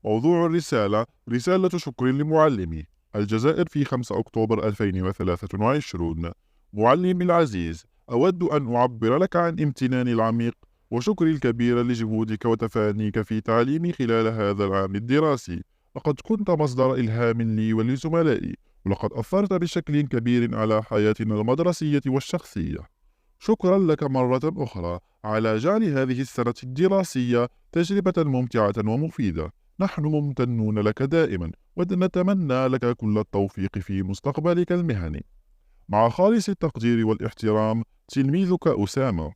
موضوع الرسالة: رسالة شكر لمعلمي الجزائر في 5 أكتوبر 2023. معلمي العزيز، أود أن أعبر لك عن امتناني العميق وشكري الكبير لجهودك وتفانيك في تعليمي خلال هذا العام الدراسي. لقد كنت مصدر إلهام لي ولزملائي، ولقد أثرت بشكل كبير على حياتنا المدرسية والشخصية. شكرا لك مرة أخرى على جعل هذه السنة الدراسية تجربة ممتعة ومفيدة. نحن ممتنون لك دائما ونتمنى لك كل التوفيق في مستقبلك المهني. مع خالص التقدير والاحترام، تلميذك أسامة.